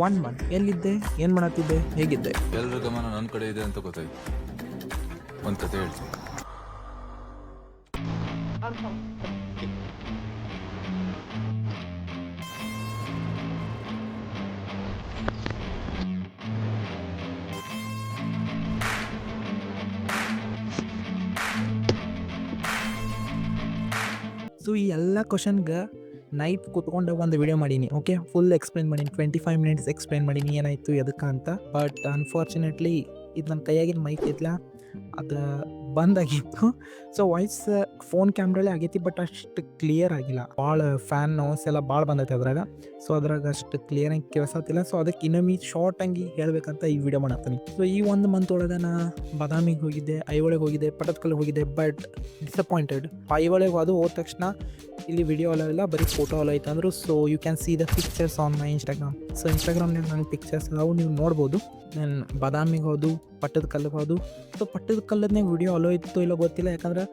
1 month ಎಲ್ಲಿದ್ದೆ, ಏನು ಮಾಡತ್ತಿದ್ದೆ, ಹೇಗಿದ್ದೆ? ಎಲ್ಲರ ಗಮನ ನನ್ನ ಕಡೆ ಇದೆ ಅಂತ ಗೊತ್ತಾಯ್ತು. ಒಂದು ಕತೆ ಹೇಳ್ತೀನಿ. ಸೊ ಈ ಎಲ್ಲ ಕ್ವಶನ್ಗೆ ನೈಟ್ ಕೂತ್ಕೊಂಡು ಒಂದು ವಿಡಿಯೋ ಮಾಡೀನಿ. ಓಕೆ, ಫುಲ್ ಎಕ್ಸ್ಪ್ಲೇನ್ ಮಾಡೀನಿ, 25 ಮಿನಿಟ್ಸ್ ಎಕ್ಸ್ಪ್ಲೇನ್ ಮಾಡೀನಿ ಏನಾಯಿತು ಎದಕ್ಕೆ ಅಂತ. ಬಟ್ ಅನ್ಫಾರ್ಚುನೇಟ್ಲಿ ಇದು ನನ್ನ ಕೈಯಾಗಿನ ಮೈಕ್ ಇತ್ತಲ್ಲ, ಅದು ಬಂದಾಗಿತ್ತು. ಸೊ ವಾಯ್ಸ್ ಫೋನ್ ಕ್ಯಾಮ್ರಲ್ಲೇ ಆಗೈತಿ, ಬಟ್ ಅಷ್ಟು ಕ್ಲಿಯರ್ ಆಗಿಲ್ಲ. ಭಾಳ ಫ್ಯಾನ್ ನಾಯ್ಸ್ ಎಲ್ಲ ಭಾಳ ಬಂದೈತೆ ಅದ್ರಾಗ. ಸೊ ಅದ್ರಾಗ ಅಷ್ಟು ಕ್ಲಿಯರಾಗಿ ಕೇಳಿಸತ್ತಿಲ್ಲ. ಸೊ ಅದಕ್ಕೆ ಇನ್ನೊಮ್ಮೆ ಶಾರ್ಟ್ ಆಗಿ ಹೇಳ್ಬೇಕಂತ ಈ ವಿಡಿಯೋ ಮಾಡತ್ತೀನಿ. ಸೊ ಈ 1 ಮಂತ್ ಒಳಗೆ ನಾ ಬಾದಾಮಿಗೆ ಹೋಗಿದ್ದೆ, ಐಹೊಳೆಗೆ ಹೋಗಿದ್ದೆ, ಪಟ್ಟದಕಲ್ಲು ಹೋಗಿದ್ದೆ. But disappointed. ಐಹೊಳೆಗೆ ಹೋದ ತಕ್ಷಣ ಇಲ್ಲಿ ವಿಡಿಯೋ ಎಲ್ಲ ಬರೀ ಫೋಟೋ ಎಲ್ಲ ಐತೆ ಅಂದರು. So you can see the pictures on my Instagram. So ಇನ್ಸ್ಟಾಗ್ರಾಮ್ನಾಗ ನನ್ನ ಪಿಕ್ಚರ್ಸ್ ಅವು ನೀವು ನೋಡ್ಬೋದು. ನಾನು ಬಾದಾಮಿಗೆ ಹೋದು, ಪಟ್ಟದಕಲ್ಲಿಗೆ ಹೋದು. ಸೊ ಪಟ್ಟದಕಲ್ಲದ್ನಾಗ ವಿಡಿಯೋ ಅಲೋ ಇತ್ತು ಇಲ್ಲೋ ಗೊತ್ತಿಲ್ಲ, ಯಾಕಂದ್ರೆ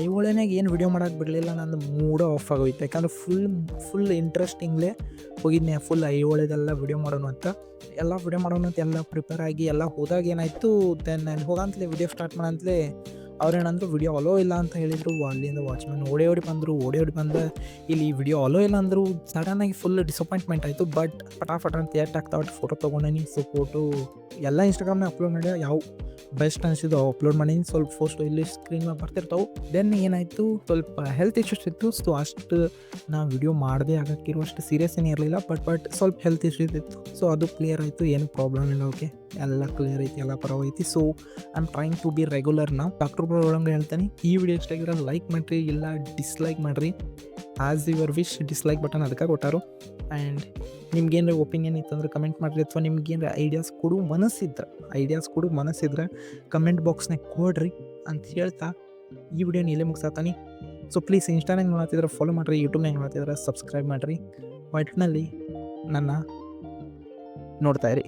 ಐಹೊಳೆನಾಗ ಏನು ವಿಡಿಯೋ ಮಾಡೋಕೆ ಬಿಡಲಿಲ್ಲ. ನಂದು ಮೂಡ ಆಫ್ ಆಗೋಯ್ತು, ಯಾಕಂದ್ರೆ ಫುಲ್ ಇಂಟ್ರೆಸ್ಟಿಂಗ್ಲೇ ಹೋಗಿದ್ನೆ. ಫುಲ್ ಐಹೊಳೆದೆಲ್ಲ ವಿಡಿಯೋ ಮಾಡೋಣ ಅಂತ, ಎಲ್ಲ ವಿಡಿಯೋ ಮಾಡೋಣ ಅಂತ ಎಲ್ಲ ಪ್ರಿಪೇರ್ ಆಗಿ ಎಲ್ಲ ಹೋದಾಗ ಏನಾಯಿತು, ದೆನ್ ನಾನು ಹೋಗಂತಲೇ ವಿಡಿಯೋ ಸ್ಟಾರ್ಟ್ ಮಾಡಂತಲೇ ಅವ್ರೇನಂದ್ರು ವಿಡಿಯೋ ಅಲೋ ಇಲ್ಲ ಅಂತ ಹೇಳಿದರು. ಅಲ್ಲಿಂದ ವಾಚ್ಮ್ಯಾನ್ ಓಡಿ ಬಂದು ಇಲ್ಲಿ ವಿಡಿಯೋ ಅಲೋ ಇಲ್ಲ ಅಂದರು. ಸಡನ್ನಾಗಿ ಫುಲ್ ಡಿಸಪಾಯಿಂಟ್ಮೆಂಟ್ ಆಯಿತು. ಬಟ್ ಫಟಾಫಟ್ ಅಂತ ಆಗ್ತಾವಟ್ಟು ಫೋಟೋ ತೊಗೊಂಡೇನಿ. ಸೊ ಫೋಟೋ ಎಲ್ಲ ಇನ್ಸ್ಟಾಗ್ರಾಮ್ನಾಗ ಅಪ್ಲೋಡ್ ಮಾಡಿ ಯಾವ ಬೆಸ್ಟ್ ಅನಿಸಿದ್ದು ಅಪ್ಲೋಡ್ ಮಾಡೀನಿ. ಸ್ವಲ್ಪ ಫೋಟೋ ಇಲ್ಲಿ ಸ್ಕ್ರೀನ್ ಮೇಲೆ ಬರ್ತಿರ್ತಾವೆ. ದೆನ್ ಏನಾಯಿತು, ಸ್ವಲ್ಪ ಹೆಲ್ತ್ ಇಶ್ಯೂಸ್ ಇತ್ತು. ಸೊ ಅಷ್ಟು ನಾ ವಿಡಿಯೋ ಮಾಡದೆ ಆಗಕ್ಕಿರುವಷ್ಟು ಸೀರಿಯಸ್ ಏನೂ ಇರಲಿಲ್ಲ. ಬಟ್ ಸ್ವಲ್ಪ ಹೆಲ್ತ್ ಇಶ್ಯೂಸ್ ಇತ್ತು. ಸೊ ಅದು ಕ್ಲಿಯರ್ ಆಯಿತು, ಏನು ಪ್ರಾಬ್ಲಮ್ ಇಲ್ಲ. ಓಕೆ, ಎಲ್ಲ ಕ್ಲಿಯರ್ ಐತಿ, ಎಲ್ಲ ಪರವೈತಿ. So I am trying to be regular. ನಾವು ಡಾಕ್ಟರ್ ಒಳಗೆ ಹೇಳ್ತೀನಿ, ಈ ವಿಡಿಯೋ ಇಷ್ಟ ಆಗಿರೋ ಲೈಕ್ ಮಾಡಿರಿ, ಇಲ್ಲ ಡಿಸ್ಲೈಕ್ ಮಾಡಿರಿ. As your wish. Dislike button ಅದಕ್ಕೆ ಕೊಟ್ಟಾರು. ಆ್ಯಂಡ್ ನಿಮ್ಗೇನು ಒಪಿನಿಯನ್ ಇತ್ತಂದ್ರೆ ಕಮೆಂಟ್ ಮಾಡಿರಿ, ಅಥವಾ ನಿಮ್ಗೇನು ಐಡಿಯಾಸ್ ಕೊಡು ಮನಸ್ಸಿದ್ರೆ ಕಮೆಂಟ್ ಬಾಕ್ಸ್ನಾಗ ಕೊಡ್ರಿ ಅಂತ ಹೇಳ್ತಾ ಈ ವಿಡಿಯೋನ ಇಲ್ಲೇ ಮುಗಿಸ್ತಾನೆ. ಸೊ ಪ್ಲೀಸ್ ಇನ್ಸ್ಟಾನಾಗ ನೋಡ್ತಿದ್ರೆ ಫಾಲೋ ಮಾಡಿರಿ, ಯೂಟ್ಯೂಬ್ನಾಗ ನೋಡ್ತಿದ್ರೆ ಸಬ್ಸ್ಕ್ರೈಬ್ ಮಾಡಿರಿ. ಒಟ್ಟಿನಲ್ಲಿ ನನ್ನ ನೋಡ್ತಾ ಇರಿ.